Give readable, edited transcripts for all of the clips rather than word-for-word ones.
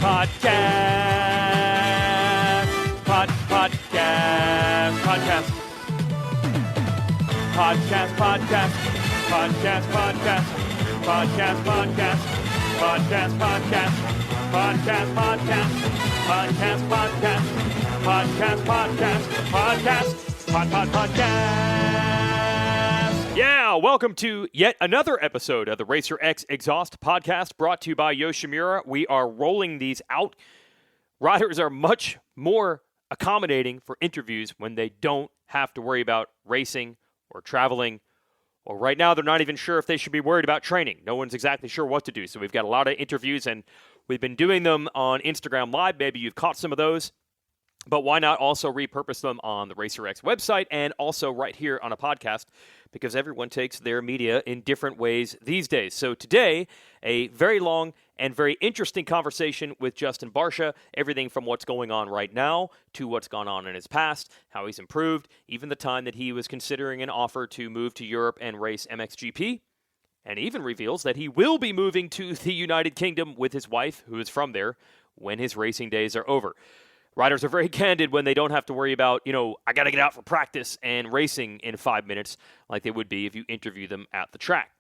Podcast. Podcast. Podcast. Podcast. Podcast. Podcast. Podcast. Podcast. Podcast. Podcast. Podcast. Podcast. Podcast. Podcast. Podcast. Podcast. Podcast. Podcast. Yeah, welcome to yet another episode of the Racer X Exhaust Podcast, brought to you by Yoshimura. We are rolling these out. Riders are much more accommodating for interviews when they don't have to worry about racing or traveling. Or right now, they're not even sure if they should be worried about training. No one's exactly sure what to do. So we've got a lot of interviews, and we've been doing them on Instagram Live. Maybe you've caught some of those. But why not also repurpose them on the Racer X website and also right here on a podcast, because everyone takes their media in different ways these days. So today, a very long and very interesting conversation with Justin Barcia, everything from what's going on right now to what's gone on in his past, how he's improved, even the time that he was considering an offer to move to Europe and race MXGP, and even reveals that he will be moving to the United Kingdom with his wife, who is from there, when his racing days are over. Riders are very candid when they don't have to worry about, I got to get out for practice and racing in 5 minutes like they would be if you interview them at the track.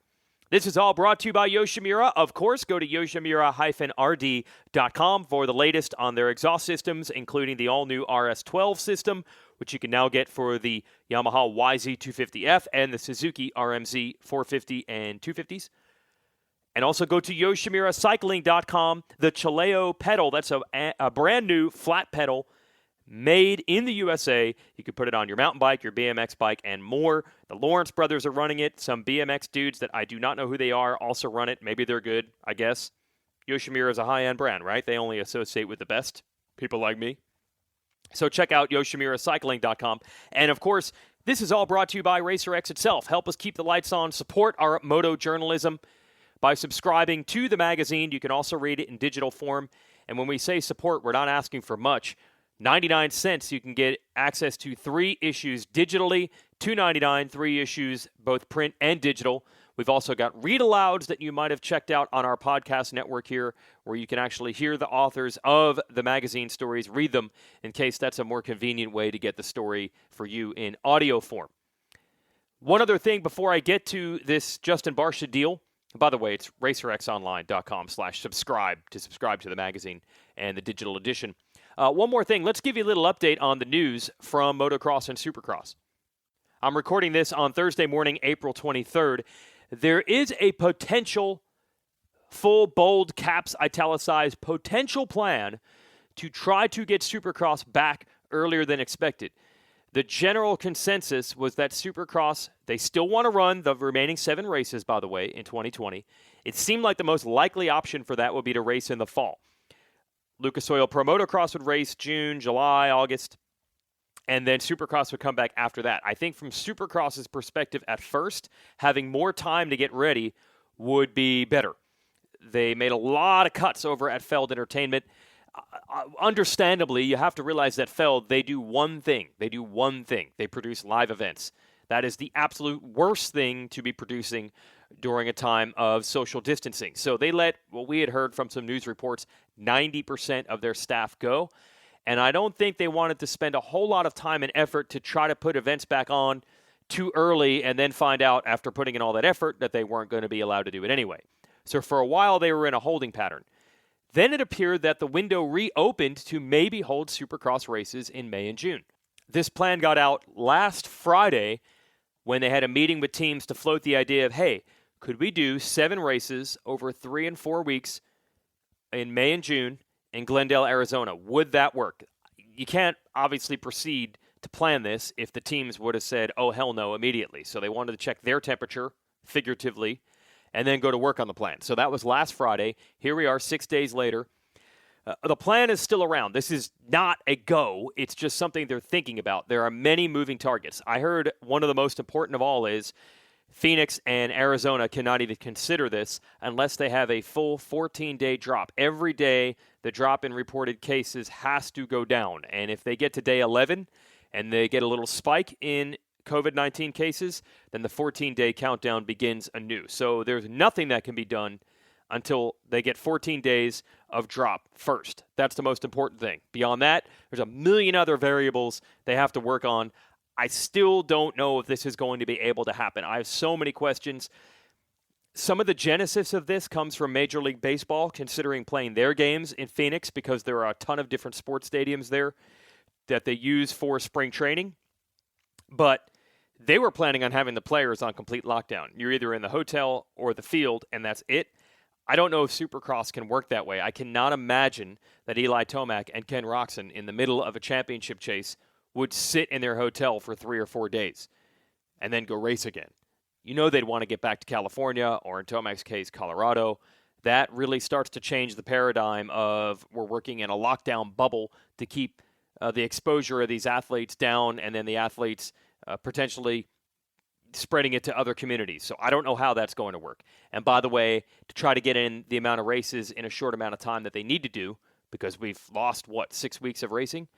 This is all brought to you by Yoshimura. Of course, go to yoshimura-rd.com for the latest on their exhaust systems, including the all-new RS12 system, which you can now get for the Yamaha YZ250F and the Suzuki RMZ 450 and 250s. And also go to yoshimuracycling.com, the Chileo pedal. That's a brand new flat pedal made in the USA. You can put it on your mountain bike, your BMX bike, and more. The Lawrence brothers are running it. Some BMX dudes that I do not know who they are also run it. Maybe they're good, I guess. Yoshimura is a high-end brand, right? They only associate with the best people like me. So check out yoshimuracycling.com. And, of course, this is all brought to you by Racer X itself. Help us keep the lights on. Support our moto journalism by subscribing to the magazine. You can also read it in digital form. And when we say support, we're not asking for much. 99 cents, you can get access to 3 issues digitally, $2.99, 3 issues, both print and digital. We've also got read-alouds that you might have checked out on our podcast network here, where you can actually hear the authors of the magazine stories, read them, in case that's a more convenient way to get the story for you in audio form. One other thing before I get to this Justin Barcia deal. By the way, it's racerxonline.com/subscribe to subscribe to the magazine and the digital edition. One more thing. Let's give you a little update on the news from Motocross and Supercross. I'm recording this on Thursday morning, April 23rd. There is a potential, full, bold, caps, italicized, potential plan to try to get Supercross back earlier than expected. The general consensus was that Supercross, they still want to run the remaining 7 races, by the way, in 2020. It seemed like the most likely option for that would be to race in the fall. Lucas Oil Pro Motocross would race June, July, August, and then Supercross would come back after that. I think from Supercross's perspective at first, having more time to get ready would be better. They made a lot of cuts over at Feld Entertainment. Understandably, you have to realize that Feld, they do one thing. They produce live events. That is the absolute worst thing to be producing during a time of social distancing. So they let, what we had heard from some news reports, 90% of their staff go. And I don't think they wanted to spend a whole lot of time and effort to try to put events back on too early and then find out after putting in all that effort that they weren't going to be allowed to do it anyway. So for a while, they were in a holding pattern. Then it appeared that the window reopened to maybe hold Supercross races in May and June. This plan got out last Friday when they had a meeting with teams to float the idea of, hey, could we do 7 races over 3 and 4 weeks in May and June in Glendale, Arizona? Would that work? You can't obviously proceed to plan this if the teams would have said, oh, hell no, immediately. So they wanted to check their temperature, figuratively, and then go to work on the plan. So that was last Friday. Here we are 6 days later. The plan is still around. This is not a go. It's just something they're thinking about. There are many moving targets. I heard one of the most important of all is Phoenix and Arizona cannot even consider this unless they have a full 14-day drop. Every day, the drop in reported cases has to go down. And if they get to day 11 and they get a little spike in COVID-19 cases, then the 14-day countdown begins anew. So there's nothing that can be done until they get 14 days of drop first. That's the most important thing. Beyond that, there's a million other variables they have to work on. I still don't know if this is going to be able to happen. I have so many questions. Some of the genesis of this comes from Major League Baseball, considering playing their games in Phoenix because there are a ton of different sports stadiums there that they use for spring training. But they were planning on having the players on complete lockdown. You're either in the hotel or the field, and that's it. I don't know if Supercross can work that way. I cannot imagine that Eli Tomac and Ken Roczen, in the middle of a championship chase, would sit in their hotel for 3 or 4 days and then go race again. You know they'd want to get back to California, or in Tomac's case, Colorado. That really starts to change the paradigm of we're working in a lockdown bubble to keep the exposure of these athletes down, and then the athletes potentially spreading it to other communities. So I don't know how that's going to work. And by the way, to try to get in the amount of races in a short amount of time that they need to do, because we've lost, 6 weeks of racing,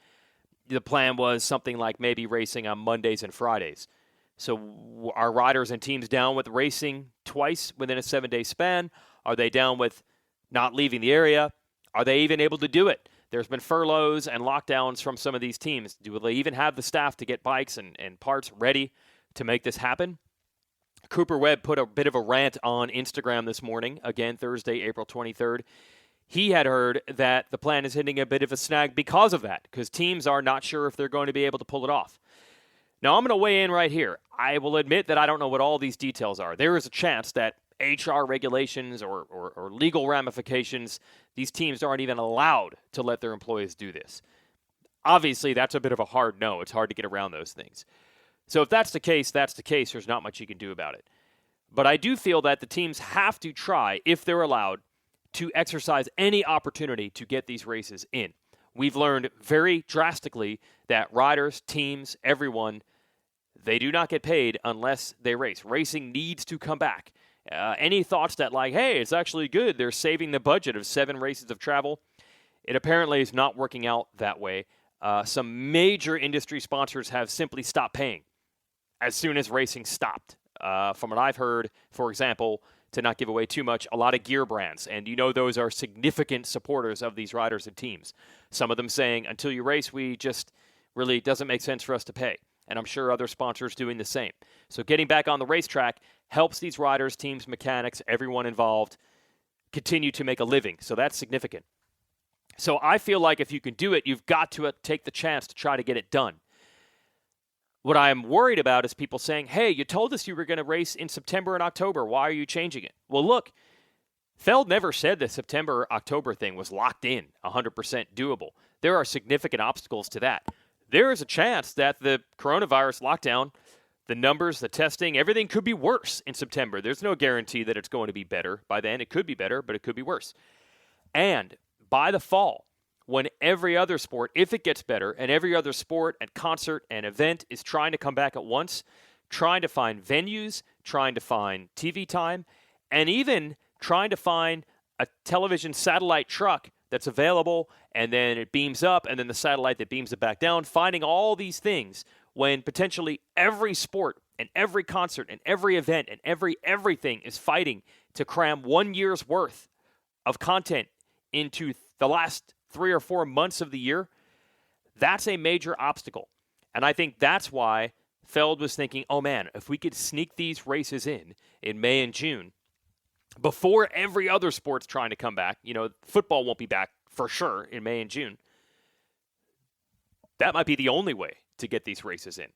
the plan was something like maybe racing on Mondays and Fridays. So are riders and teams down with racing twice within a 7-day span? Are they down with not leaving the area? Are they even able to do it? There's been furloughs and lockdowns from some of these teams. Do they even have the staff to get bikes and parts ready to make this happen? Cooper Webb put a bit of a rant on Instagram this morning, again, Thursday, April 23rd. He had heard that the plan is hitting a bit of a snag because of that, because teams are not sure if they're going to be able to pull it off. Now, I'm going to weigh in right here. I will admit that I don't know what all these details are. There is a chance that HR regulations or legal ramifications, these teams aren't even allowed to let their employees do this. Obviously, that's a bit of a hard no. It's hard to get around those things. So if that's the case, that's the case. There's not much you can do about it. But I do feel that the teams have to try, if they're allowed, to exercise any opportunity to get these races in. We've learned very drastically that riders, teams, everyone, they do not get paid unless they race. Racing needs to come back. Any thoughts that hey, it's actually good, they're saving the budget of 7 races of travel, it apparently is not working out that way. Some major industry sponsors have simply stopped paying as soon as racing stopped. From what I've heard, for example, to not give away too much, a lot of gear brands, and those are significant supporters of these riders and teams. Some of them saying, until you race, we just really doesn't make sense for us to pay. And I'm sure other sponsors doing the same. So getting back on the racetrack helps these riders, teams, mechanics, everyone involved continue to make a living. So that's significant. So I feel like if you can do it, you've got to take the chance to try to get it done. What I'm worried about is people saying, hey, you told us you were going to race in September and October. Why are you changing it? Well, look, Feld never said the September-October thing was locked in, 100% doable. There are significant obstacles to that. There is a chance that the coronavirus lockdown, the numbers, the testing, everything could be worse in September. There's no guarantee that it's going to be better by then. It could be better, but it could be worse. And by the fall, when every other sport, if it gets better, and every other sport and concert and event is trying to come back at once, trying to find venues, trying to find TV time, and even trying to find a television satellite truck that's available, and then it beams up, and then the satellite that beams it back down, finding all these things when potentially every sport and every concert and every event and everything is fighting to cram 1 year's worth of content into the last 3 or 4 months of the year, that's a major obstacle. And I think that's why Feld was thinking, oh man, if we could sneak these races in May and June, before every other sport's trying to come back, football won't be back for sure in May and June, that might be the only way to get these races in.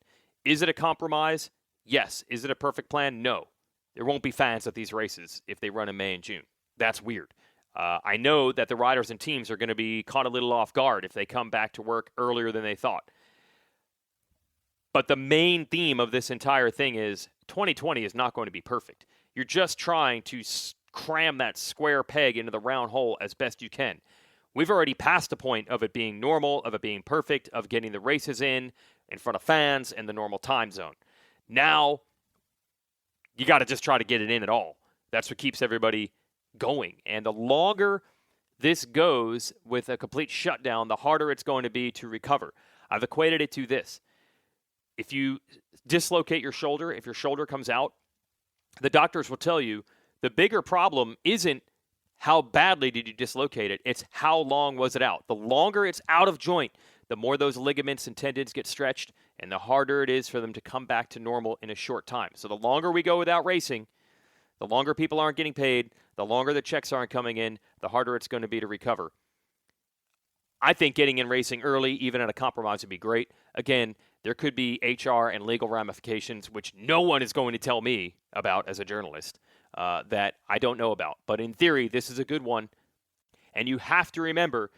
Is it a compromise? Yes. Is it a perfect plan? No. There won't be fans at these races if they run in May and June. That's weird. I know that the riders and teams are going to be caught a little off guard if they come back to work earlier than they thought. But the main theme of this entire thing is 2020 is not going to be perfect. You're just trying to cram that square peg into the round hole as best you can. We've already passed the point of it being normal, of it being perfect, of getting the races in front of fans and the normal time zone. Now, you got to just try to get it in at all. That's what keeps everybody going. And the longer this goes with a complete shutdown, the harder it's going to be to recover. I've equated it to this. If you dislocate your shoulder, if your shoulder comes out, the doctors will tell you the bigger problem isn't how badly did you dislocate it. It's how long was it out. The longer it's out of joint, the more those ligaments and tendons get stretched, and the harder it is for them to come back to normal in a short time. So the longer we go without racing, the longer people aren't getting paid, the longer the checks aren't coming in, the harder it's going to be to recover. I think getting in racing early, even at a compromise, would be great. Again, there could be HR and legal ramifications, which no one is going to tell me about as a journalist, that I don't know about. But in theory, this is a good one. And you have to remember,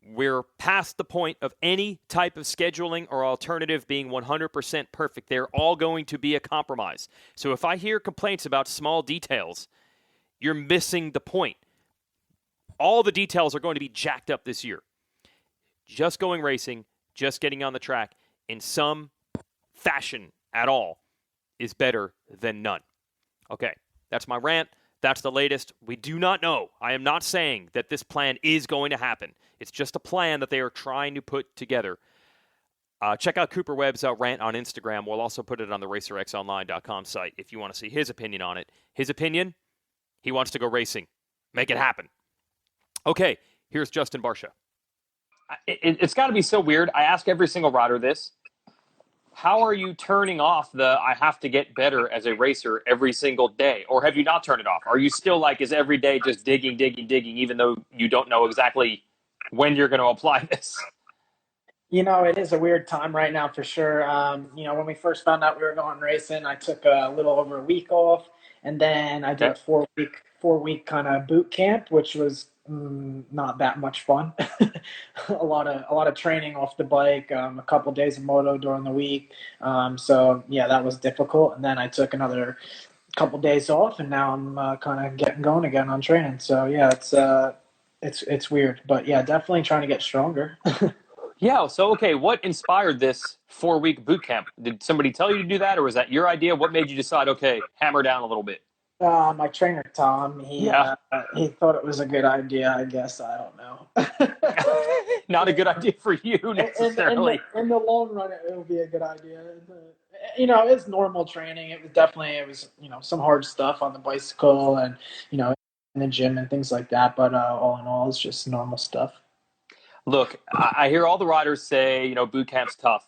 we're past the point of any type of scheduling or alternative being 100% perfect. They're all going to be a compromise. So if I hear complaints about small details, you're missing the point. All the details are going to be jacked up this year. Just going racing, just getting on the track in some fashion at all is better than none. Okay, that's my rant. That's the latest. We do not know. I am not saying that this plan is going to happen. It's just a plan that they are trying to put together. Check out Cooper Webb's rant on Instagram. We'll also put it on the RacerXOnline.com site if you want to see his opinion on it. His opinion, he wants to go racing. Make it happen. Okay, here's Justin Barcia. It's got to be so weird. I ask every single rider this. How are you turning off the I have to get better as a racer every single day? Or have you not turned it off? Are you still like, is every day just digging, even though you don't know exactly when you're going to apply this? It is a weird time right now for sure. When we first found out we were going racing, I took a little over a week off, and then I did a four-week kind of boot camp, which was not that much fun. a lot of training off the bike, a couple days of moto during the week. So yeah, that was difficult. And then I took another couple days off, and now I'm kind of getting going again on training. So yeah, it's weird, but yeah, definitely trying to get stronger. Yeah. So, okay, what inspired this 4-week boot camp? Did somebody tell you to do that, or was that your idea? What made you decide, okay, hammer down a little bit? My trainer, Tom, he thought it was a good idea, I guess. I don't know. Not a good idea for you necessarily. In the long run, it will be a good idea. It's normal training. It was some hard stuff on the bicycle and, in the gym and things like that. But all in all, it's just normal stuff. Look, I hear all the riders say, boot camp's tough.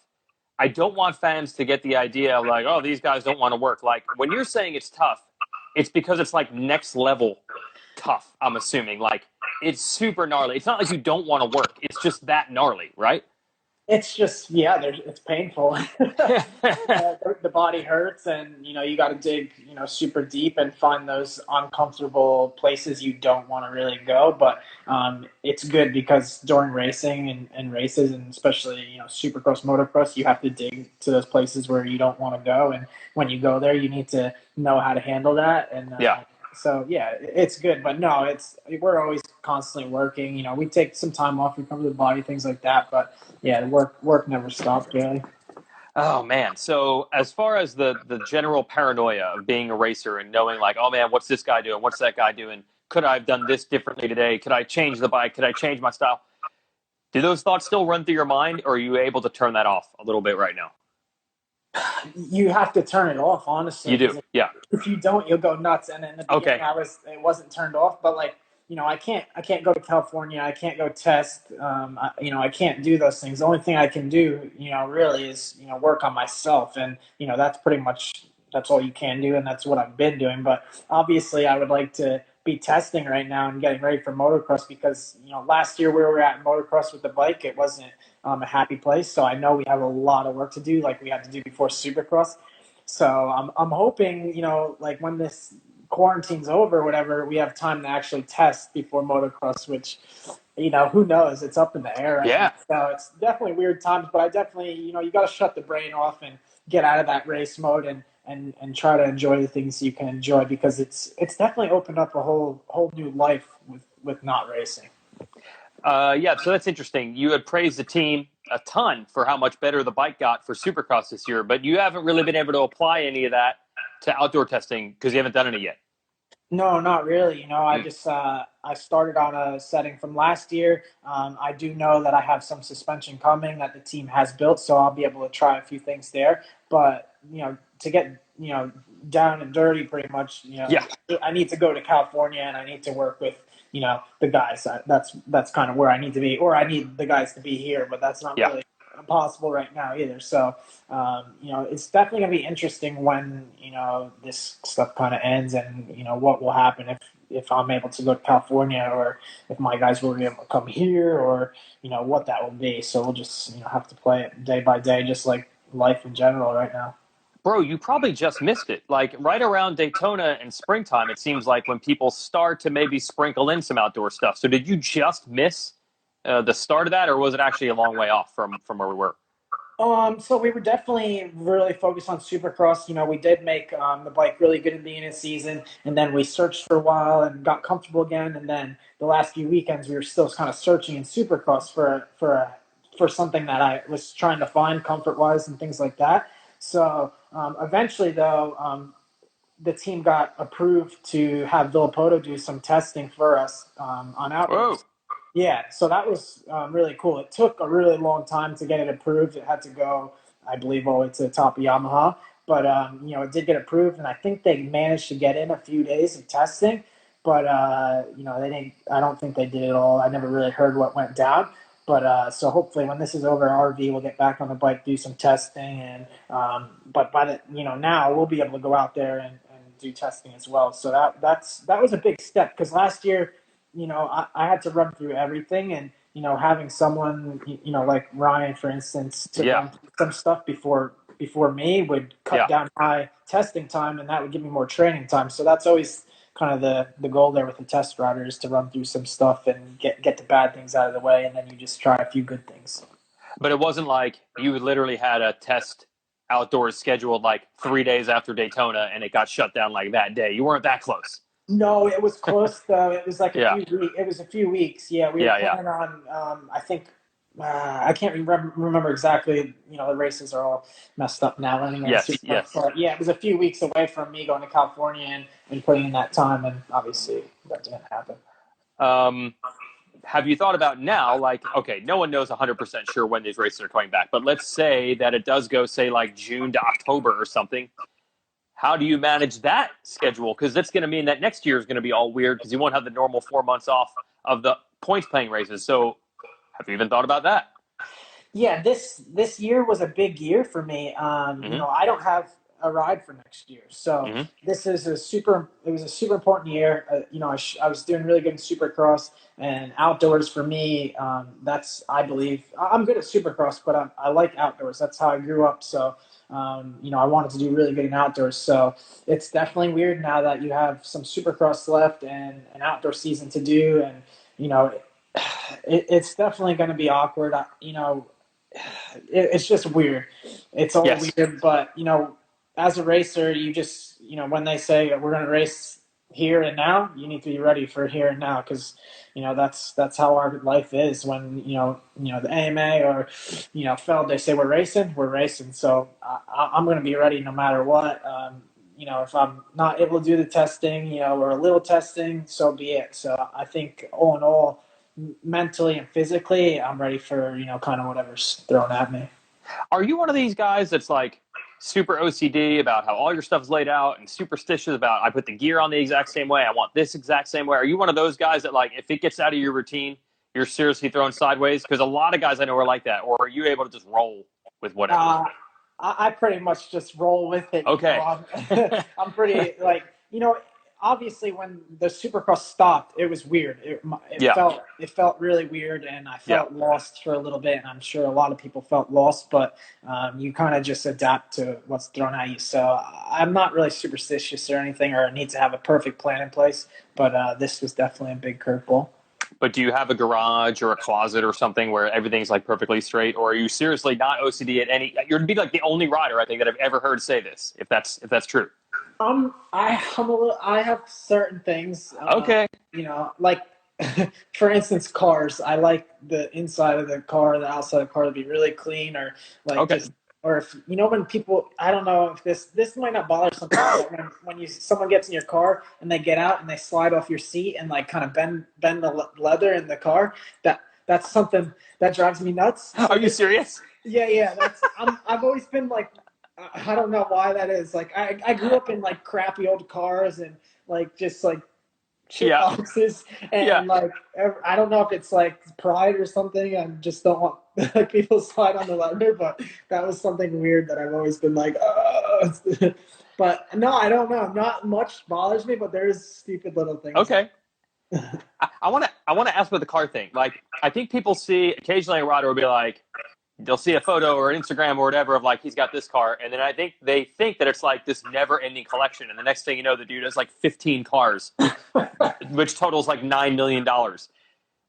I don't want fans to get the idea of like, oh, these guys don't want to work. Like, when you're saying it's tough, it's because it's like next level tough, I'm assuming. Like, it's super gnarly. It's not like you don't want to work. It's just that gnarly, right? It's just, it's painful. The body hurts, and, you got to dig, super deep and find those uncomfortable places you don't want to really go. But it's good because during racing and races, and especially, Supercross, Motocross, you have to dig to those places where you don't want to go. And when you go there, you need to know how to handle that. And So yeah, it's good, but no, we're always constantly working. We take some time off, recover the body, things like that. But yeah, work never stops, really. Oh man! So as far as the general paranoia of being a racer and knowing like, oh man, what's this guy doing? What's that guy doing? Could I have done this differently today? Could I change the bike? Could I change my style? Do those thoughts still run through your mind, or are you able to turn that off a little bit right now? You have to turn it off, honestly. You do, yeah. If you don't, you'll go nuts. And in the beginning, it wasn't turned off. But like, I can't go to California. I can't go test. I can't do those things. The only thing I can do, really is, work on myself. And that's all you can do, and that's what I've been doing. But obviously, I would like to be testing right now and getting ready for motocross because, last year we were at motocross with the bike. It wasn't a happy place. So I know we have a lot of work to do, like we had to do before Supercross. So I'm hoping, like when this quarantine's over or whatever, we have time to actually test before motocross, which, who knows? It's up in the air. Yeah. So it's definitely weird times, but I definitely, you got to shut the brain off and get out of that race mode and try to enjoy the things you can enjoy because it's definitely opened up a whole new life with not racing. So that's interesting. You had praised the team a ton for how much better the bike got for Supercross this year, but you haven't really been able to apply any of that to outdoor testing because you haven't done any yet. No, not really. I just I started on a setting from last year. I do know that I have some suspension coming that the team has built, so I'll be able to try a few things there. But to get down and dirty, pretty much, I need to go to California and I need to work with the guys. That's kind of where I need to be, or I need the guys to be here, but that's not really possible right now either. So, it's definitely going to be interesting when, this stuff kind of ends and, what will happen if I'm able to go to California or if my guys will be able to come here or, what that will be. So we'll just, have to play it day by day, just like life in general right now. Bro, you probably just missed it. Like right around Daytona and springtime, it seems like when people start to maybe sprinkle in some outdoor stuff. So did you just miss the start of that, or was it actually a long way off from where we were? So we were definitely really focused on Supercross. We did make the bike really good at the beginning of the season, and then we searched for a while and got comfortable again. And then the last few weekends, we were still kind of searching in Supercross for something that I was trying to find comfort-wise and things like that. So eventually, though, the team got approved to have Villapoto do some testing for us on outdoors. Whoa. Yeah, so that was really cool. It took a really long time to get it approved. It had to go, I believe, all the way to the top of Yamaha. But, it did get approved, and I think they managed to get in a few days of testing. But, they didn't. I don't think they did it all. I never really heard what went down. But so hopefully when this is over, RV will get back on the bike, do some testing, and but by the now we'll be able to go out there and do testing as well. So that was a big step because last year, I had to run through everything, and having someone like Ryan, for instance, to run through some stuff before me would cut down my testing time, and that would give me more training time. So that's always kind of the goal there with the test riders, to run through some stuff and get the bad things out of the way, and then you just try a few good things. But it wasn't like you literally had a test outdoors scheduled like 3 days after Daytona and it got shut down like that day. You weren't that close. No, it was close though. It was like it was a few weeks. Yeah, we were planning on. I think I can't remember exactly. The races are all messed up now. Yes. But yeah, it was a few weeks away from me going to California and putting in that time, and obviously that didn't happen. Have you thought about now, like, okay, no one knows 100% sure when these races are coming back, but let's say that it does go, say, like June to October or something. How do you manage that schedule? Because that's going to mean that next year is going to be all weird because you won't have the normal 4 months off of the points-paying races. So have you even thought about that? Yeah, this year was a big year for me. I don't have a ride for next year, so this is it was a super important year. I was doing really good in Supercross and outdoors for me. I believe I'm good at Supercross, but I like outdoors. That's how I grew up. So I wanted to do really good in outdoors. So it's definitely weird now that you have some Supercross left and an outdoor season to do, and it's definitely going to be awkward. It's just weird. It's all weird, but as a racer, you just when they say we're going to race here and now, you need to be ready for here and now because that's how our life is. When the AMA or Feld, they say we're racing. So I'm going to be ready no matter what. If I'm not able to do the testing, or a little testing, so be it. So I think all in all, mentally and physically, I'm ready for kind of whatever's thrown at me. Are you one of these guys that's like super OCD about how all your stuff is laid out and superstitious about I put the gear on the exact same way, I want this exact same way? Are you one of those guys that, like, if it gets out of your routine, you're seriously thrown sideways? Because a lot of guys I know are like that. Or are you able to just roll with whatever? I pretty much just roll with it. Okay. I'm pretty obviously when the Supercross stopped, it was weird. It felt really weird, and I felt lost for a little bit, and I'm sure a lot of people felt lost, but you kind of just adapt to what's thrown at you. So I'm not really superstitious or anything, or need to have a perfect plan in place, but this was definitely a big curveball. But do you have a garage or a closet or something where everything's like perfectly straight, or are you seriously not OCD at any? You'd be like the only rider I think that I've ever heard say this, if that's true. I have certain things. Okay. Like for instance, cars. I like the inside of the car, the outside of the car to be really clean, or like or if when people, I don't know if this might not bother some people, but when someone gets in your car and they get out and they slide off your seat and like kind of bend the leather in the car, that's something that drives me nuts. So are you serious? Yeah. I've always been like, I don't know why that is. Like I grew up in like crappy old cars and like just like shit Yeah. boxes, and Yeah. like I don't know if it's like pride or something. I just don't want like people slide on the ladder, but that was something weird that I've always been like, but no, I don't know. Not much bothers me, but there's stupid little things. Okay. I want to ask about the car thing. Like, I think people see occasionally a rider will be like, they'll see a photo or Instagram or whatever of like he's got this car, and then I think they think that it's like this never-ending collection, and the next thing you know, the dude has like 15 cars, which totals like $9 million.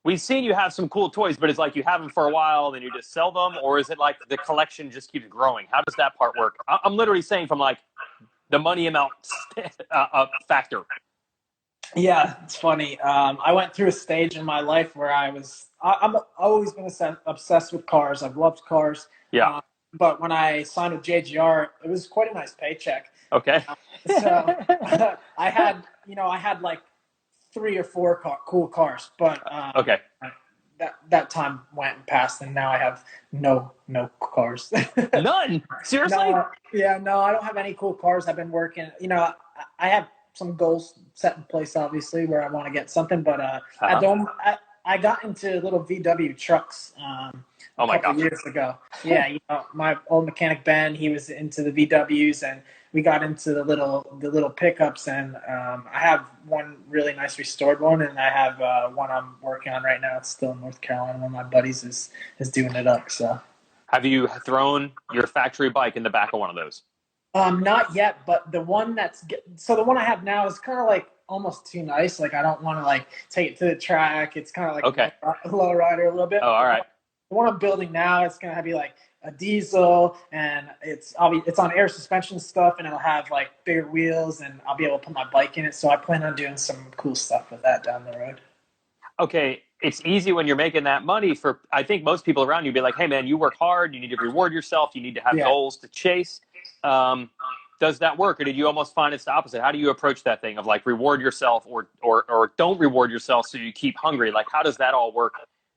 We've seen you have some cool toys, but it's like you have them for a while, then you just sell them, or is it like the collection just keeps growing? How does that part work? I'm literally saying from like the money amount factor. Yeah, it's funny. I went through a stage in my life where I've always been obsessed with cars. I've loved cars. Yeah. But when I signed with JGR, it was quite a nice paycheck. Okay. So I had like 3 or 4 cool cars, but Okay. that time went and passed, and now I have no cars. None? Seriously? No, I don't have any cool cars. I've been working. I have some goals set in place, obviously, where I want to get something, but I got into little VW trucks a couple years ago. Yeah, my old mechanic Ben, he was into the VWs, and we got into the little pickups, and I have one really nice restored one, and I have one I'm working on right now. It's still in North Carolina. One of my buddies is doing it up. So, have you thrown your factory bike in the back of one of those? Not yet, but the one the one I have now is kind of like almost too nice. Like I don't want to like take it to the track. It's kind of like a low rider a little bit. Oh, all right. The one I'm building now, it's gonna be like a diesel, and it's on air suspension stuff, and it'll have like bigger wheels, and I'll be able to put my bike in it. So I plan on doing some cool stuff with that down the road. Okay, it's easy when you're making that money for. I think most people around you be like, "Hey, man, you work hard. You need to reward yourself. You need to have goals to chase." Does that work, or did you almost find it's the opposite? How do you approach that thing of like reward yourself or don't reward yourself so you keep hungry? Like, how does that all work?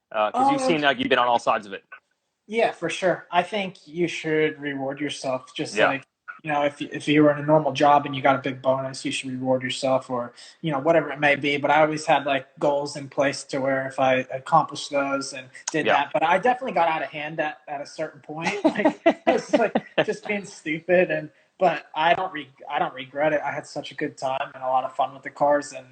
Because you seem like you've been on all sides of it. Yeah, for sure. I think you should reward yourself. Just like, if you were in a normal job and you got a big bonus, you should reward yourself, or whatever it may be. But I always had like goals in place to where if I accomplished those and did that, but I definitely got out of hand at a certain point. Like it's like just being stupid, but I don't regret it. I had such a good time and a lot of fun with the cars, and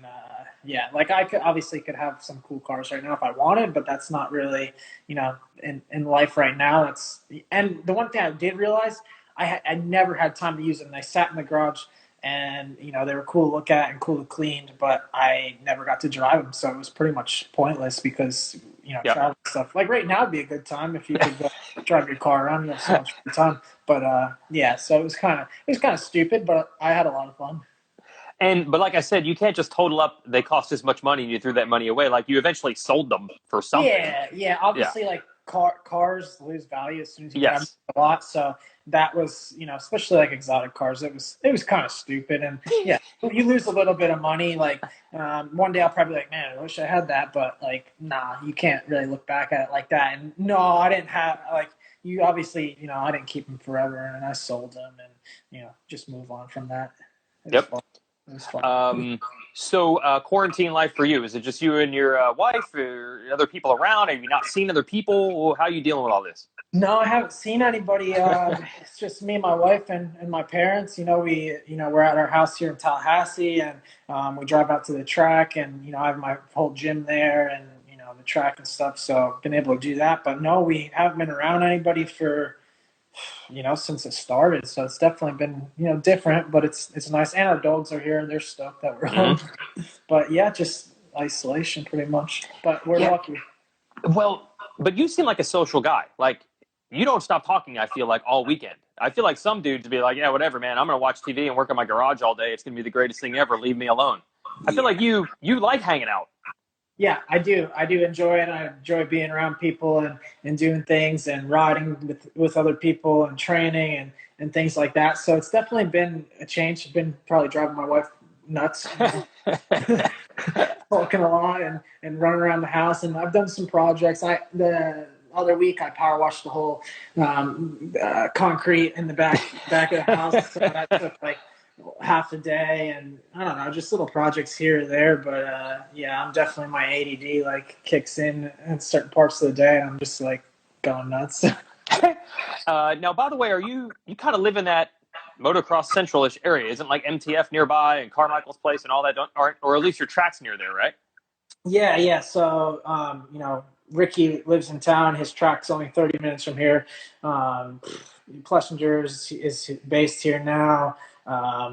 like I could have some cool cars right now if I wanted, but that's not really in life right now. And the one thing I did realize, I never had time to use them. They sat in the garage, and they were cool to look at and cool to clean, but I never got to drive them, so it was pretty much pointless because travel stuff. Like right now would be a good time if you could go drive your car around. You have so much free time, but so it was kind of stupid, but I had a lot of fun. But like I said, you can't just total up. They cost this much money, and you threw that money away. Like you eventually sold them for something. Yeah. Obviously, like cars lose value as soon as you drive them a lot. So that was, especially like exotic cars. It was kind of stupid, and you lose a little bit of money. Like one day I'll probably be like, man, I wish I had that, but like, nah, you can't really look back at it like that. And no, I didn't have like. You obviously, I didn't keep them forever, and I sold them, and just move on from that. Yep. So quarantine life for you, is it just you and your wife or other people around? Have you not seen other people? How are you dealing with all this? No, I haven't seen anybody. It's just me, my wife, and my parents. We're at our house here in Tallahassee, and we drive out to the track, and I have my whole gym there, and the track and stuff. So I've been able to do that, but no, we haven't been around anybody for since it started. So it's definitely been different, but it's nice. And our dogs are here, and they're stoked that we're home. But just isolation pretty much. But we're lucky. Well, but you seem like a social guy. Like you don't stop talking. I feel like all weekend. I feel like some dudes would be like, yeah, whatever, man. I'm gonna watch TV and work in my garage all day. It's gonna be the greatest thing ever. Leave me alone. I feel like you like hanging out. Yeah, I do enjoy it. I enjoy being around people and doing things and riding with other people and training and things like that. So it's definitely been a change. I've been probably driving my wife nuts, walking along and running around the house. And I've done some projects. The other week I power washed the whole concrete in the back of the house. So that took like half a day, and I don't know, just little projects here or there. But yeah, I'm definitely my ADD like kicks in at certain parts of the day, and I'm just like going nuts. Now, by the way, you kind of live in that motocross central-ish area? Isn't like MTF nearby and Carmichael's place and all that? Or at least your track's near there, right? Yeah, yeah. So, Ricky lives in town. His track's only 30 minutes from here. Plessinger is based here now.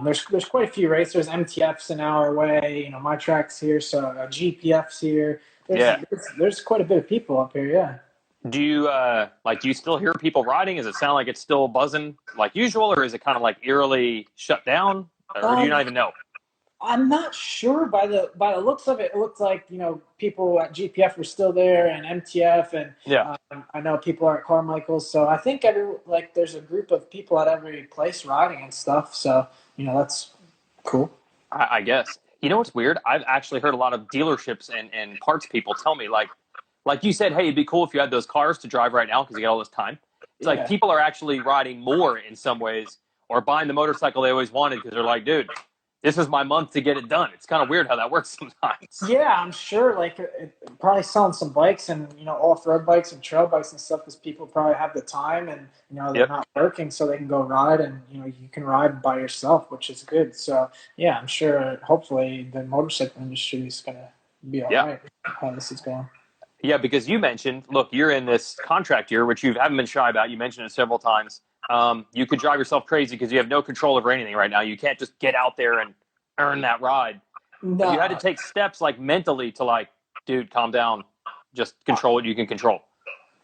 There's quite a few racers. MTF's an hour away. My track's here, so GPF's here. There's quite a bit of people up here. Yeah. Do you still hear people riding? Does it sound like it's still buzzing like usual, or is it kind of like eerily shut down, or do you not even know? I'm not sure. By the looks of it, it looked like people at GPF were still there, and MTF, and I know people are at Carmichael's. So I think there's a group of people at every place riding and stuff. So that's cool. I guess. You know what's weird? I've actually heard a lot of dealerships and parts people tell me like you said, hey, it'd be cool if you had those cars to drive right now because you got all this time. It's like people are actually riding more in some ways, or buying the motorcycle they always wanted because they're like, dude, this is my month to get it done. It's kind of weird how that works sometimes. Yeah, I'm sure. Like, probably selling some bikes and off-road bikes and trail bikes and stuff because people probably have the time and they're not working, so they can go ride and you can ride by yourself, which is good. So yeah, I'm sure. Hopefully, the motorcycle industry is gonna be all right how this is going. Yeah, because you mentioned, look, you're in this contract year, which you haven't been shy about. You mentioned it several times. You could drive yourself crazy because you have no control over anything right now. You can't just get out there and earn that ride. No. But you had to take steps like mentally to like, dude, calm down. Just control what you can control.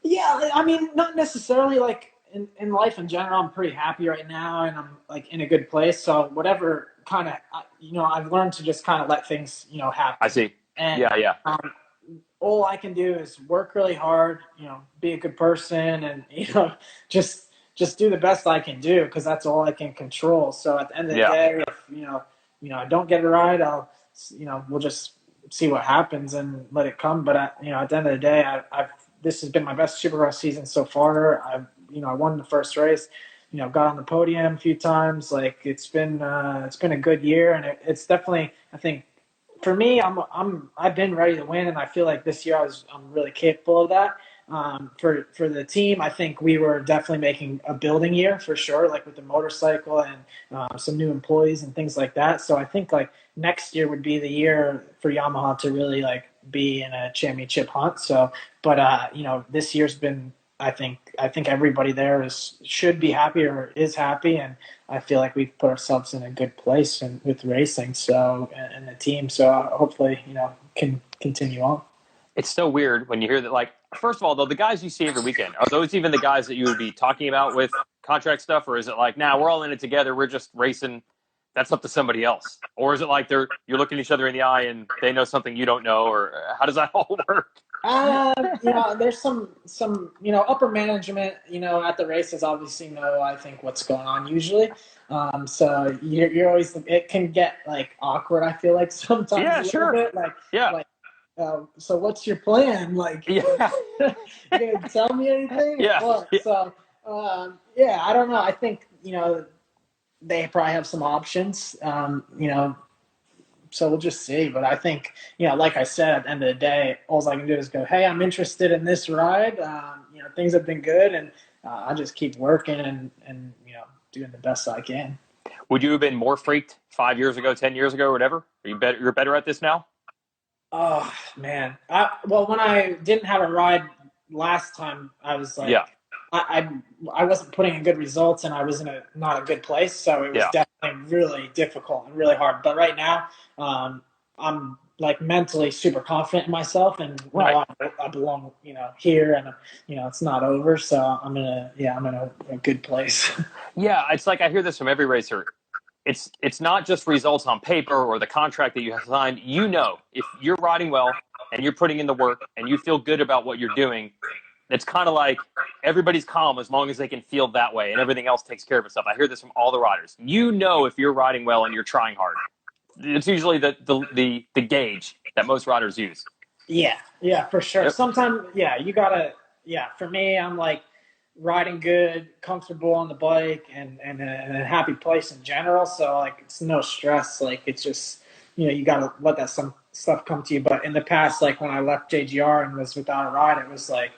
Yeah, I mean, not necessarily. Like in life in general, I'm pretty happy right now, and I'm like in a good place. So whatever kind of, I've learned to just kind of let things, happen. I see. And, all I can do is work really hard, be a good person, and just do the best I can do because that's all I can control. So at the end of the day, if I don't get it right, I'll we'll just see what happens and let it come. But at the end of the day, this has been my best Supercross season so far. I won the first race, got on the podium a few times. Like it's been a good year, and it's definitely, I think, for me, I've been ready to win, and I feel like this year I'm really capable of that. For the team, I think we were definitely making a building year for sure, like with the motorcycle and some new employees and things like that. So I think like next year would be the year for Yamaha to really like be in a championship hunt. So, but this year's been, I think everybody there should be happy or is happy, and I feel like we've put ourselves in a good place and with racing, so and the team. So hopefully, can continue on. It's so weird when you hear that. Like, first of all, though, the guys you see every weekend, are those even the guys that you would be talking about with contract stuff, or is it like, nah, we're all in it together, we're just racing? That's up to somebody else, or is it like you're looking each other in the eye and they know something you don't know, or how does that all work? There's some upper management at the races obviously know, I think, what's going on usually. So you're always, it can get like awkward, I feel like sometimes. Yeah, sure. Bit. So what's your plan? Like, you gonna tell me anything? Yeah. So I don't know. I think they probably have some options. So we'll just see. But I think, like I said, at the end of the day, all I can do is go, hey, I'm interested in this ride. Things have been good, and I'll just keep working and doing the best I can. Would you have been more freaked 5 years ago, 10 years ago, or whatever? Are you better? You're better at this now? Oh, man. When I didn't have a ride last time, I was like, I wasn't putting in good results, and I was in not a good place. So it was definitely really difficult and really hard. But right now, I'm like mentally super confident in myself, and I belong, here, and it's not over. So I'm in a good place. Yeah, it's like I hear this from every racer. It's not just results on paper or the contract that you have signed. If you're riding well and you're putting in the work and you feel good about what you're doing, it's kind of like everybody's calm as long as they can feel that way, and everything else takes care of itself. I hear this from all the riders. If you're riding well and you're trying hard. It's usually the gauge that most riders use. Yeah, for sure. Sometimes, you gotta. Yeah, for me, I'm like, riding good, comfortable on the bike, and a happy place in general. So like it's no stress. Like it's just you gotta let that some stuff come to you. But in the past, like when I left JGR and was without a ride, it was like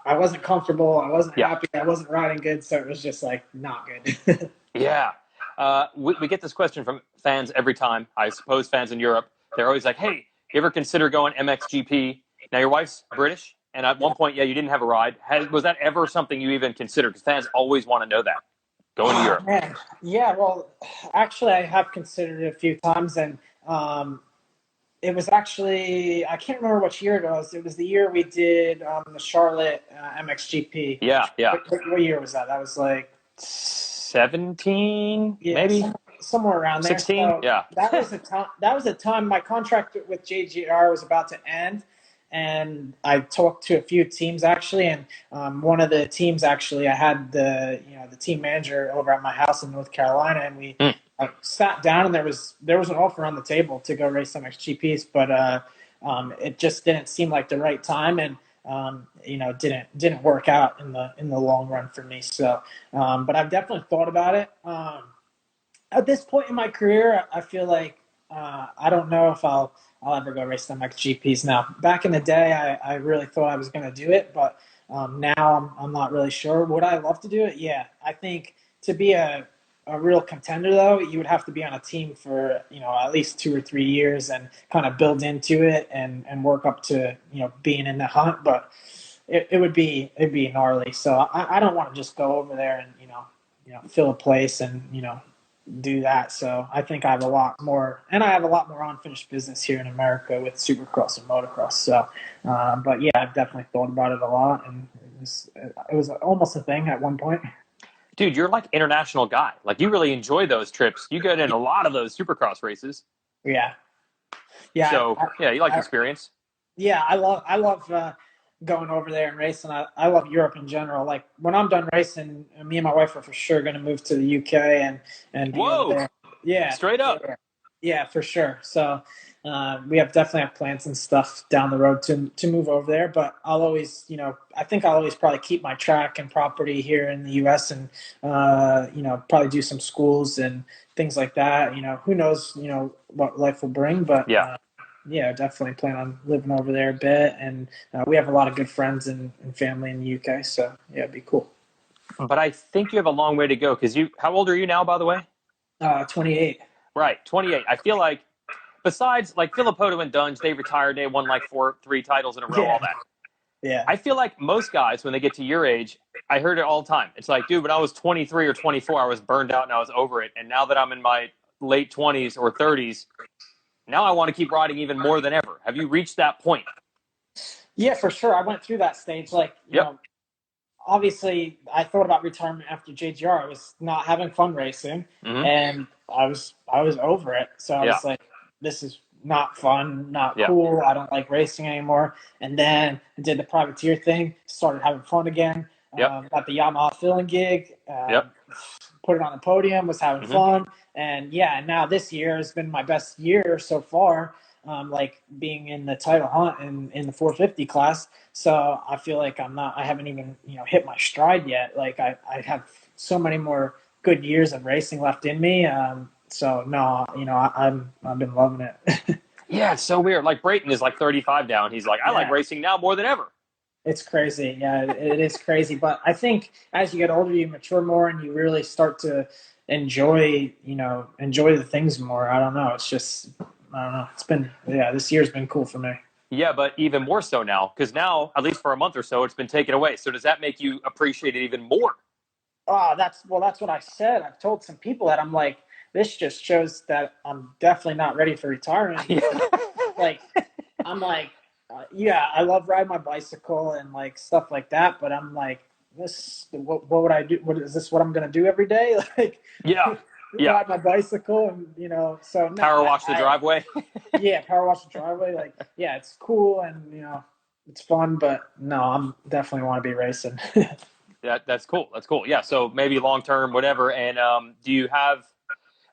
I wasn't comfortable. I wasn't happy. I wasn't riding good. So it was just like not good. Yeah. We get this question from fans every time. I suppose fans in Europe, they're always like, hey, you ever consider going MXGP? Now, your wife's British, and at one point, you didn't have a ride. Was that ever something you even considered? Because fans always want to know that. Going to Europe. Man. Yeah, well, actually, I have considered it a few times, and it was actually, I can't remember which year it was. It was the year we did the Charlotte MXGP. Yeah. What year was that? That was like 17, maybe somewhere around there. 16. So that was a time. That was a time my contract with JGR was about to end, and I talked to a few teams actually, and one of the teams actually, I had the team manager over at my house in North Carolina, and we sat down, and there was an offer on the table to go race some XGPs, but it just didn't seem like the right time, and didn't work out in the long run for me. So, but I've definitely thought about it. At this point in my career, I feel like I don't know if I'll ever go race some XGPs now. Back in the day, I really thought I was going to do it, but now I'm not really sure. Would I love to do it? Yeah, I think to be a real contender, though, you would have to be on a team for at least 2 or 3 years and kind of build into it and work up to being in the hunt. But it'd be gnarly. So I don't want to just go over there and fill a place and do that. So I think I have a lot more unfinished business here in America with Supercross and Motocross. So, but yeah, I've definitely thought about it a lot, and it was almost a thing at one point. Dude, you're like international guy. Like you really enjoy those trips. You get in a lot of those Supercross races. Yeah. So you like the experience. Yeah, I love going over there and racing. I love Europe in general. Like when I'm done racing, me and my wife are for sure going to move to the UK and be over there. Yeah, straight up. Yeah, for sure. So we definitely have plans and stuff down the road to move over there. But I'll always, I think I'll always probably keep my track and property here in the US and probably do some schools and things like that. Who knows, what life will bring, but yeah, definitely plan on living over there a bit. And we have a lot of good friends and family in the UK. So, yeah, it'd be cool. But I think you have a long way to go because how old are you now, by the way? 28. Right, 28. I feel like besides like Filippo and Dunge, they retired, they won like 3 titles in a row, all that. Yeah. I feel like most guys, when they get to your age, I heard it all the time. It's like, dude, when I was 23 or 24, I was burned out and I was over it. And now that I'm in my late 20s or 30s, now I want to keep riding even more than ever. Have you reached that point? Yeah, for sure. I went through that stage. Like, obviously, I thought about retirement after JGR. I was not having fun racing, and I was over it. So I was like, this is not fun, not cool. I don't like racing anymore. And then I did the privateer thing, started having fun again. Got the Yamaha filling gig. Put it on the podium, was having fun. And now this year has been my best year so far, like being in the title hunt in the 450 class. So I feel like I haven't even, hit my stride yet. Like I have so many more good years of racing left in me. So no, I've been loving it. Yeah, it's so weird. Like Brayton is like 35 now, and he's like, I like racing now more than ever. It's crazy. Yeah, it is crazy. But I think as you get older, you mature more and you really start to enjoy the things more. I don't know. It's just, I don't know. It's been, this year's been cool for me. Yeah, but even more so now, because now, at least for a month or so, it's been taken away. So does that make you appreciate it even more? Oh, that's what I said. I've told some people that I'm like, this just shows that I'm definitely not ready for retirement. Like, I'm like, I love riding my bicycle and like stuff like that, but I'm like, what would I do? Is this what I'm going to do every day? Like, ride my bicycle and, so. No, power wash the driveway. Power wash the driveway. Like, it's cool and, it's fun, but no, I'm definitely want to be racing. That's cool. That's cool. Yeah. So maybe long-term, whatever. And do you have,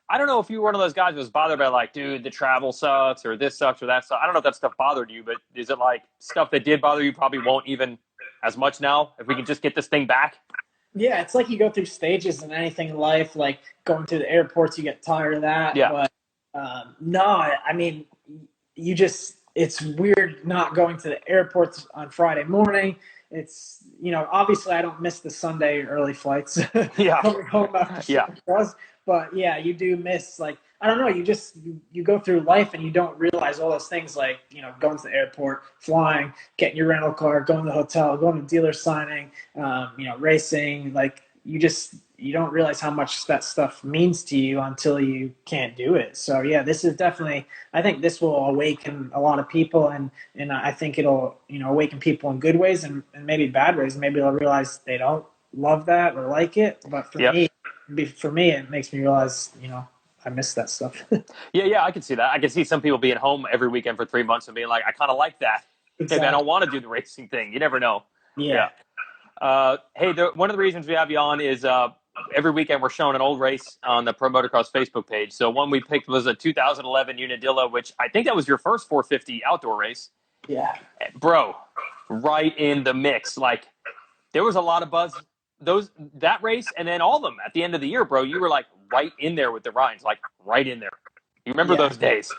I don't know if you were one of those guys who was bothered by like, dude, the travel sucks or this sucks or that sucks. I don't know if that stuff bothered you, but is it like stuff that did bother you probably won't even as much now if we can just get this thing back? Yeah, it's like you go through stages in anything in life. Like going to the airports, you get tired of that. Yeah. But no, I mean, it's weird not going to the airports on Friday morning. It's, obviously I don't miss the Sunday early flights Yeah. coming home after Supercross. But yeah, you do miss, like, I don't know, you go through life and you don't realize all those things, like, going to the airport, flying, getting your rental car, going to the hotel, going to dealer signing, racing. Like, you don't realize how much that stuff means to you until you can't do it. So yeah, this is definitely, I think this will awaken a lot of people, and I think it'll, awaken people in good ways and maybe bad ways. Maybe they'll realize they don't love that or like it. But for me, it makes me realize, I miss that stuff. Yeah, I can see that. I can see some people being home every weekend for 3 months and being like, I kind of like that. Exactly. Maybe I don't want to do the racing thing. You never know. Yeah. Hey, one of the reasons we have you on is every weekend we're showing an old race on the Pro Motocross Facebook page. So one we picked was a 2011 Unadilla, which I think that was your first 450 outdoor race. Yeah. Bro, right in the mix. Like, there was a lot of buzz that race, and then all of them at the end of the year, bro. You were like right in there with the Ryans, like right in there. You remember those days?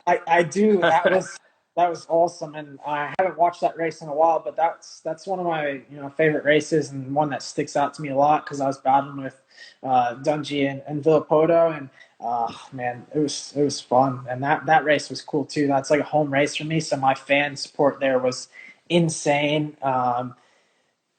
I do. That was awesome, and I haven't watched that race in a while, but that's one of my favorite races, and one that sticks out to me a lot because I was battling with Dungey and Villapoto, and man, it was fun, and that race was cool too. That's like a home race for me, so my fan support there was insane.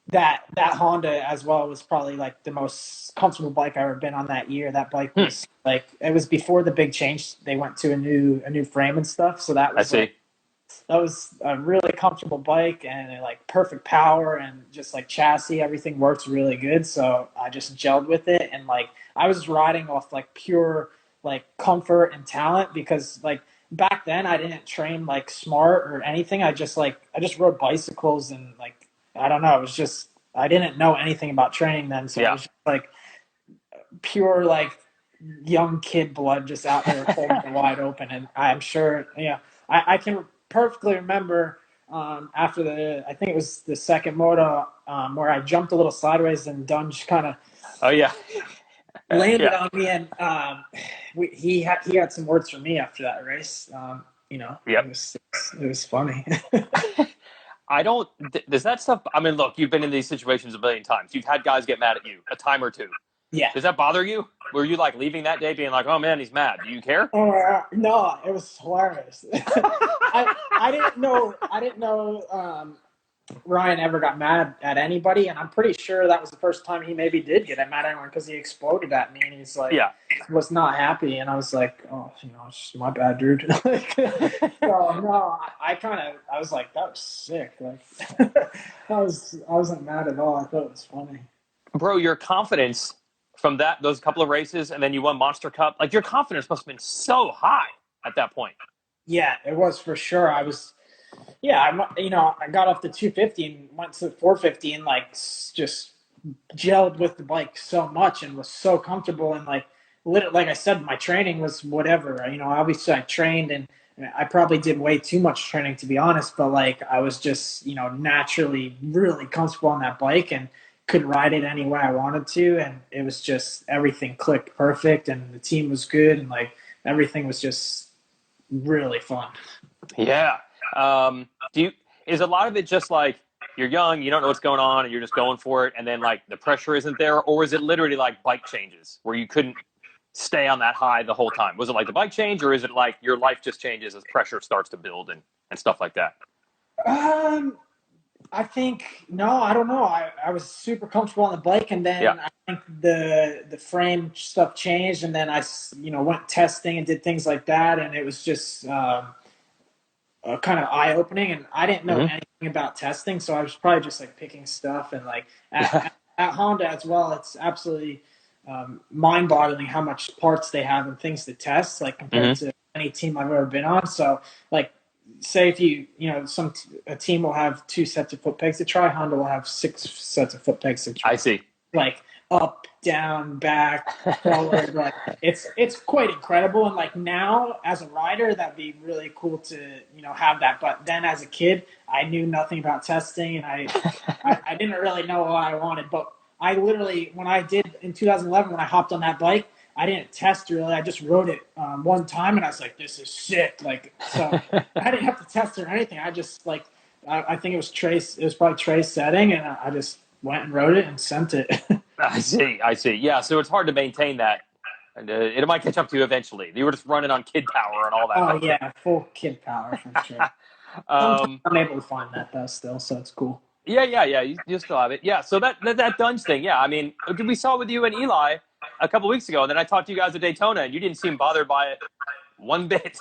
That Honda as well was probably like the most comfortable bike I've ever been on that year. That bike was like, it was before the big change. They went to a new frame and stuff. So that was that was a really comfortable bike, and like perfect power and just like chassis, everything works really good. So I just gelled with it, and like I was riding off like pure like comfort and talent, because like back then I didn't train like smart or anything. I just rode bicycles, and like, I don't know. It was just, I didn't know anything about training then. So it was just like pure, like young kid blood just out there holding wide open. And I'm sure, I can perfectly remember after I think it was the second moto where I jumped a little sideways and Dunge kind of landed on me. And he had some words for me after that race. It was funny. Does that stuff, I mean, look, you've been in these situations a billion times. You've had guys get mad at you a time or two. Yeah. Does that bother you? Were you like leaving that day being like, oh man, he's mad? Do you care? No, it was hilarious. I didn't know Ryan ever got mad at anybody, and I'm pretty sure that was the first time he maybe did get mad at anyone, because he exploded at me and he's like, was not happy, and I was like, oh, it's just my bad, dude. No, I was like, that was sick. Like, I wasn't mad at all. I thought it was funny. Bro, your confidence from those couple of races, and then you won Monster Cup, like your confidence must have been so high at that point. Yeah, it was for sure. I got off the 250 and went to 450 and like just gelled with the bike so much and was so comfortable, and like I said, my training was whatever. Obviously I trained, and I probably did way too much training, to be honest, but like I was just naturally really comfortable on that bike and could ride it any way I wanted to, and it was just, everything clicked perfect, and the team was good, and like everything was just really fun. Yeah. Is a lot of it just like you're young, you don't know what's going on, and you're just going for it, and then like the pressure isn't there, or is it literally like bike changes where you couldn't stay on that high the whole time? Was it like the bike change, or is it like your life just changes as pressure starts to build and stuff like that? I think, no, I don't know. I was super comfortable on the bike, and then I think the frame stuff changed, and then I went testing and did things like that, and it was just kind of eye-opening, and I didn't know anything about testing, so I was probably just like picking stuff, and like at Honda as well, it's absolutely mind-boggling how much parts they have and things to test, like compared to any team I've ever been on. So like, say if a team will have 2 sets of foot pegs to try, Honda will have 6 sets of foot pegs to try. I see. Like up, down, back, forward. Like it's quite incredible. And like now as a rider, that'd be really cool to have that. But then as a kid, I knew nothing about testing, and I didn't really know what I wanted. But I literally, when I did in 2011, when I hopped on that bike, I didn't test really. I just rode it one time, and I was like, "This is sick!" Like, so I didn't have to test it or anything. I just like, I think it was Trace. It was probably Trace setting, and I just went and wrote it and sent it. I see. Yeah, so it's hard to maintain that, and it might catch up to you eventually. You were just running on kid power and all that. Oh yeah, full kid power for sure. I'm able to find that though still, so it's cool. Yeah. You still have it. Yeah. So that Dunge thing. Yeah. I mean, we saw with you and Eli a couple weeks ago, and then I talked to you guys at Daytona, and you didn't seem bothered by it one bit.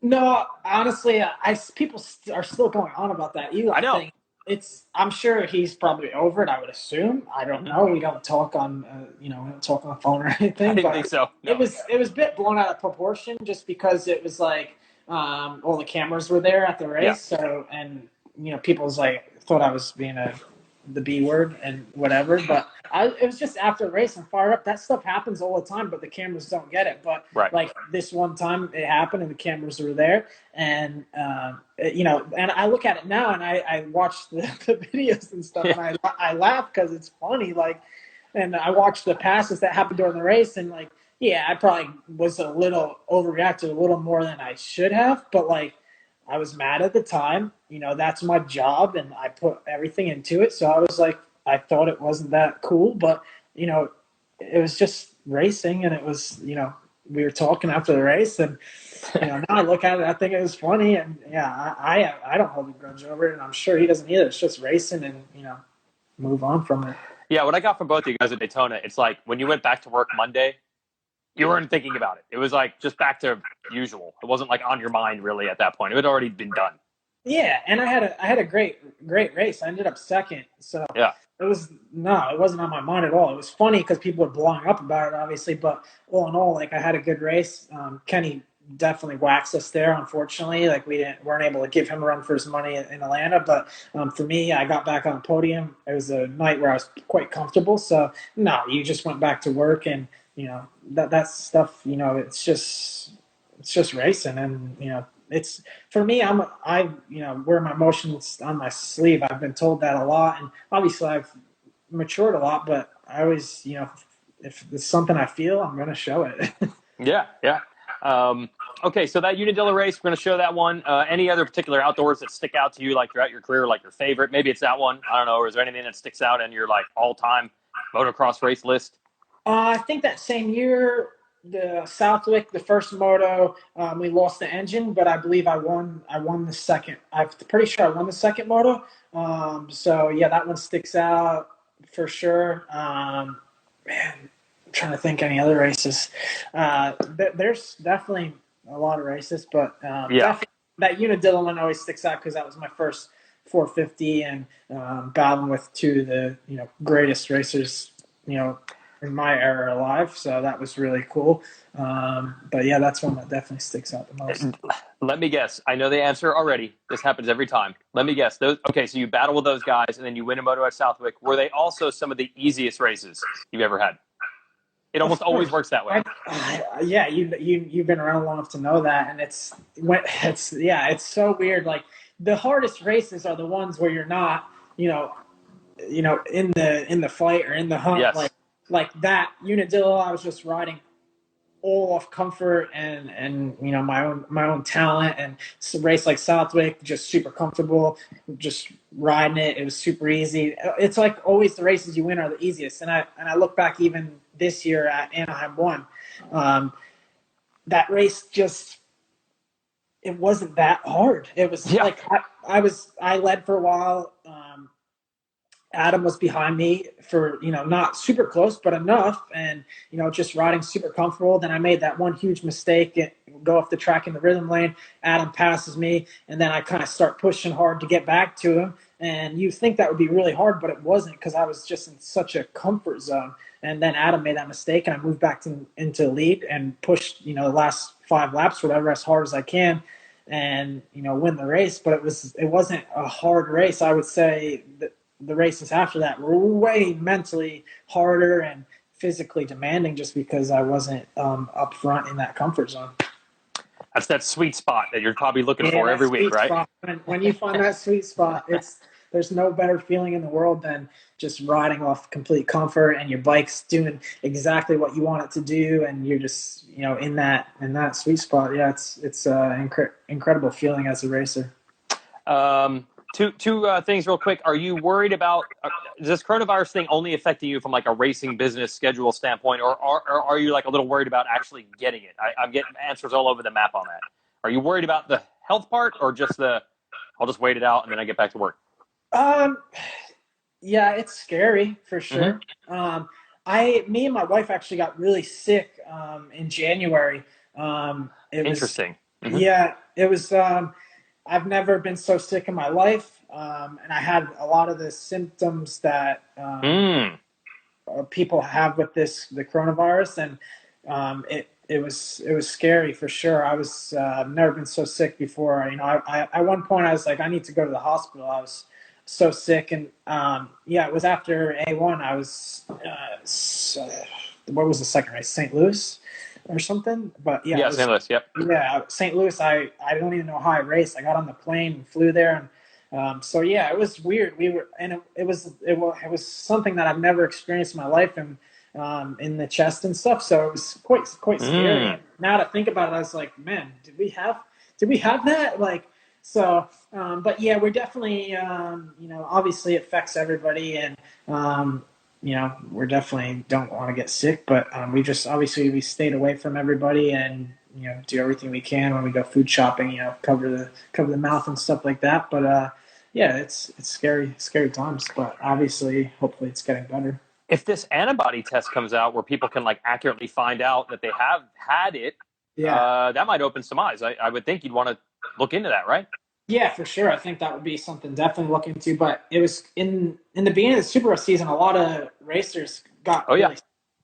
No, honestly, people are still going on about that Eli thing. I'm sure he's probably over it. I would assume. I don't know. We don't talk on, we don't talk on the phone or anything. I didn't think so. No. It was a bit blown out of proportion, just because it was like all the cameras were there at the race. Yeah. So and people was like thought I was being the B word and whatever, but it was just after the race and fired up. That stuff happens all the time, but the cameras don't get it. But like this one time it happened and the cameras were there, and and I look at it now and I watch the videos and stuff, and I laugh because it's funny. Like, and I watch the passes that happened during the race, and like, yeah, I probably was a little overreacted, a little more than I should have, but like, I was mad at the time. That's my job, and I put everything into it. So I was like, I thought it wasn't that cool, but it was just racing, and it was we were talking after the race, and now I look at it, I think it was funny, and yeah, I don't hold a grudge over it, and I'm sure he doesn't either. It's just racing, and move on from it. Yeah, what I got from both of you guys at Daytona, it's like when you went back to work Monday, you weren't thinking about it. It was like just back to usual. It wasn't like on your mind really at that point. It had already been done. Yeah, and I had a great race. I ended up second. So yeah. It wasn't on my mind at all. It was funny because people were blowing up about it, obviously. But all in all, like, I had a good race. Kenny definitely waxed us there, unfortunately. Like, we weren't able to give him a run for his money in Atlanta. But for me, I got back on the podium. It was a night where I was quite comfortable. So no, you just went back to work, and that stuff. It's just racing, and it's for me. I wear my emotions on my sleeve. I've been told that a lot, and obviously I've matured a lot. But I always, if it's something I feel, I'm going to show it. Yeah. Okay, so that Unadilla race, we're going to show that one. Any other particular outdoors that stick out to you, like throughout your career, like your favorite? Maybe it's that one. I don't know. Or is there anything that sticks out in your like all-time motocross race list? I think that same year, the Southwick, the first moto, we lost the engine, but I believe I won the second. I'm pretty sure I won the second moto. So yeah, that one sticks out for sure. Man, I'm trying to think any other races. There's definitely a lot of races, but that Unadilla one always sticks out because that was my first 450 and battling with two of the greatest racers in my era alive, so that was really cool. But yeah, that's one that definitely sticks out the most. Let me guess. I know the answer already. This happens every time. Let me guess. Okay, so you battle with those guys, and then you win a moto at Southwick. Were they also some of the easiest races you've ever had? It almost always works that way. Yeah, you've been around long enough to know that, and it's so weird. Like, the hardest races are the ones where you're not, in the fight or in the hunt. Yes. Like that Unadilla, I was just riding all off comfort and my own talent, and a race like Southwick, just super comfortable, just riding it. It was super easy. It's like always the races you win are the easiest. And I look back even this year at Anaheim 1, that race just, it wasn't that hard. It was like I led for a while. Adam was behind me for, not super close, but enough. And, just riding super comfortable. Then I made that one huge mistake, go off the track in the rhythm lane. Adam passes me. And then I kind of start pushing hard to get back to him. And you think that would be really hard, but it wasn't, because I was just in such a comfort zone. And then Adam made that mistake, and I moved back into lead and pushed, the last 5 laps, whatever, as hard as I can, and, win the race. But it wasn't a hard race. I would say that the races after that were way mentally harder and physically demanding just because I wasn't up front in that comfort zone. That's that sweet spot that you're probably looking Yeah, for that every week, sweet right? spot. When you find that sweet spot, there's no better feeling in the world than just riding off complete comfort and your bike's doing exactly what you want it to do, and you're just in that sweet spot. Yeah, it's incredible feeling as a racer. Two things real quick. Are you worried about is this coronavirus thing only affecting you from like a racing business schedule standpoint, or are you like a little worried about actually getting it? I'm getting answers all over the map on that. Are you worried about the health part, or just I'll just wait it out and then I get back to work? Yeah, it's scary for sure. Me and my wife actually got really sick in January. Interesting. Yeah, it was. I've never been so sick in my life, and I had a lot of the symptoms that people have with the coronavirus, and it was scary for sure. I've never been so sick before. I at one point I was like, I need to go to the hospital. I was so sick, and it was after A1. I was what was the second race? St. Louis or something. But yeah, St. Louis. Yep. Yeah, St. Louis. I don't even know how I raced. I got on the plane and flew there, and so yeah, it was weird. It was something that I've never experienced in my life, and in the chest and stuff. So it was quite scary. And now to think about it, I was like, man, did we have that? Like, so, but yeah, we're definitely, obviously it affects everybody, and we're definitely don't want to get sick, but we stayed away from everybody, and do everything we can when we go food shopping, cover the mouth and stuff like that. But yeah, it's scary times, but obviously hopefully it's getting better. If this antibody test comes out where people can like accurately find out that they have had it, that might open some eyes. I would think you'd want to look into that, right? Yeah, for sure. I think that would be something definitely look into. But it was in the beginning of the Supercross season, a lot of racers got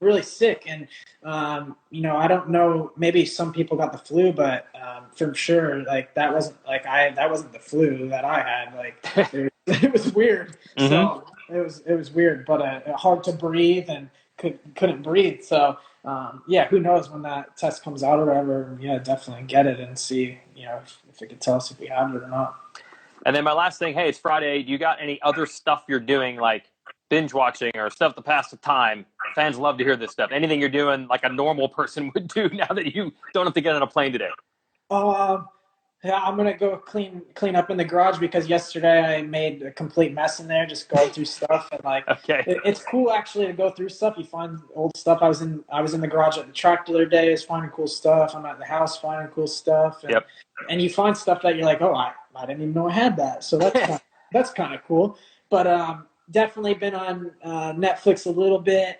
really sick, and I don't know. Maybe some people got the flu, but for sure, like that wasn't the flu that I had. Like it was weird. So it was weird, but hard to breathe and couldn't breathe. So who knows when that test comes out or whatever? Yeah, definitely get it and see if it can tell us if we have it or not. And then my last thing, hey, it's Friday. Do you got any other stuff you're doing, like binge watching or stuff to pass the time? Fans love to hear this stuff. Anything you're doing like a normal person would do now that you don't have to get on a plane today? Yeah, I'm gonna go clean up in the garage because yesterday I made a complete mess in there, just going through stuff, and it's cool actually to go through stuff. You find old stuff. I was in the garage at the track the other day, just finding cool stuff. I'm at the house finding cool stuff, and you find stuff that you're like, oh, I didn't even know I had that. So that's kind of cool. But definitely been on Netflix a little bit.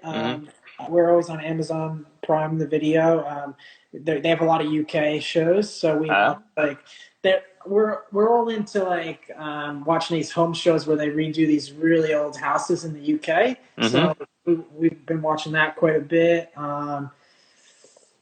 We're always on Amazon Prime, the video. They have a lot of UK shows, so we we're all into watching these home shows where they redo these really old houses in the UK. So we've been watching that quite a bit.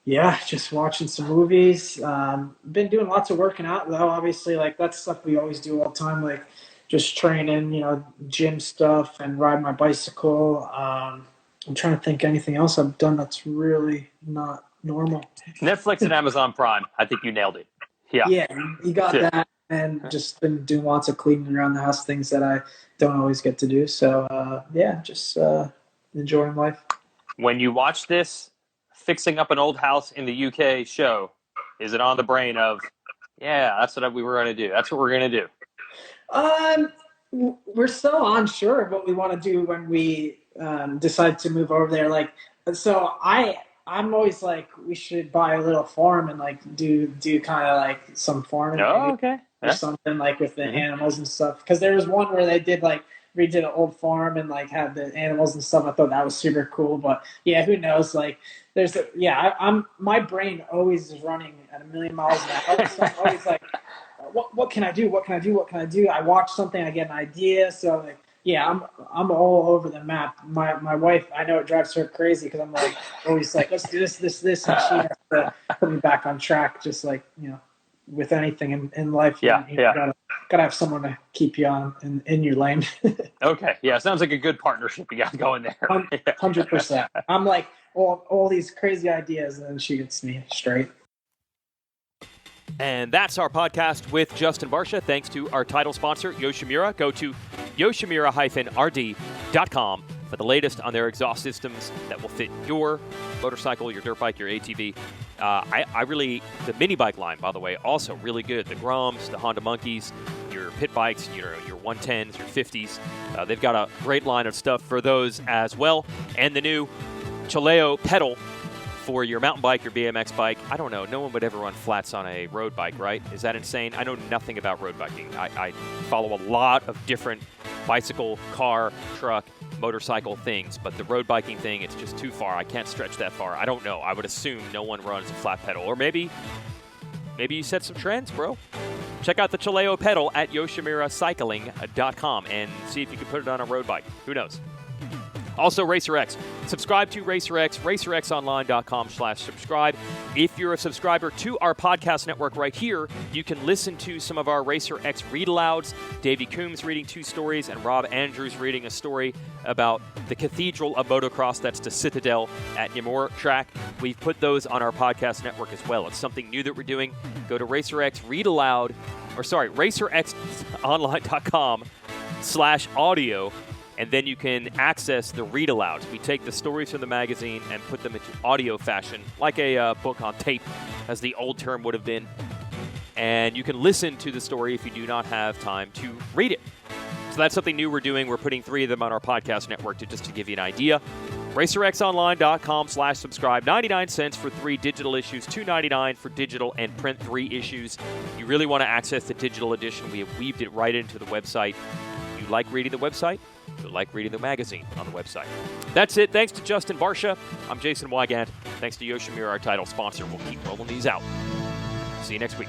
Just watching some movies. Been doing lots of working out though. Obviously, that's stuff we always do all the time, like just training, gym stuff and riding my bicycle. I'm trying to think anything else I've done that's really not normal. Netflix and Amazon Prime. I think you nailed it. Yeah, you got that. And just been doing lots of cleaning around the house, things that I don't always get to do. So, just enjoying life. When you watch this, fixing up an old house in the UK show, is it on the brain of, that's what we were going to do. That's what we're going to do. We're still unsure of what we want to do when we decide to move over there. I'm always like, we should buy a little farm and do kind of like some farming. Or something with the animals and stuff. Because there was one where they did redid an old farm and had the animals and stuff. I thought that was super cool. But yeah, who knows? My brain always is running at 1,000,000 miles an hour. So I'm always like, what can I do? What can I do? What can I do? I watch something, I get an idea. So I'm all over the map. My wife, I know it drives her crazy because I'm always like, let's do this, and she has to put me back on track. Just with anything in life, you gotta gotta have someone to keep you on in your lane. Okay, yeah, sounds like a good partnership you got going there. 100%. I'm like all these crazy ideas, and then she gets me straight. And that's our podcast with Justin Barcia. Thanks to our title sponsor, Yoshimura. Go to yoshimura-rd.com for the latest on their exhaust systems that will fit your motorcycle, your dirt bike, your ATV. The mini bike line, by the way, also really good. The Groms, the Honda Monkeys, your pit bikes, your 110s, your 50s. They've got a great line of stuff for those as well. And the new Chaleo pedal for your mountain bike, your BMX bike. I don't know. No one would ever run flats on a road bike, right? Is that insane? I know nothing about road biking. I follow a lot of different bicycle, car, truck, motorcycle things, but the road biking thing, it's just too far. I can't stretch that far. I don't know. I would assume no one runs a flat pedal. Or maybe you set some trends, bro. Check out the Chaleo pedal at yoshimuracycling.com and see if you can put it on a road bike. Who knows? Also, RacerX. Subscribe to RacerX, racerxonline.com/subscribe. If you're a subscriber to our podcast network right here, you can listen to some of our RacerX read-alouds. Davey Coombs reading 2 stories and Rob Andrews reading a story about the Cathedral of Motocross. That's the Citadel at Yoshimura track. We've put those on our podcast network as well. It's something new that we're doing. Go to racerxonline.com/audio. And then you can access the read-alouds. We take the stories from the magazine and put them into audio fashion, like a book on tape, as the old term would have been. And you can listen to the story if you do not have time to read it. So that's something new we're doing. We're putting 3 of them on our podcast network to give you an idea. RacerXonline.com/subscribe. 99 cents for 3 digital issues, $2.99 for digital and print 3 issues. You really want to access the digital edition. We have weaved it right into the website. You like reading the website? You like reading the magazine on the website. That's it. Thanks to Justin Barcia. I'm Jason Weigandt. Thanks to Yoshimura, our title sponsor. We'll keep rolling these out. See you next week.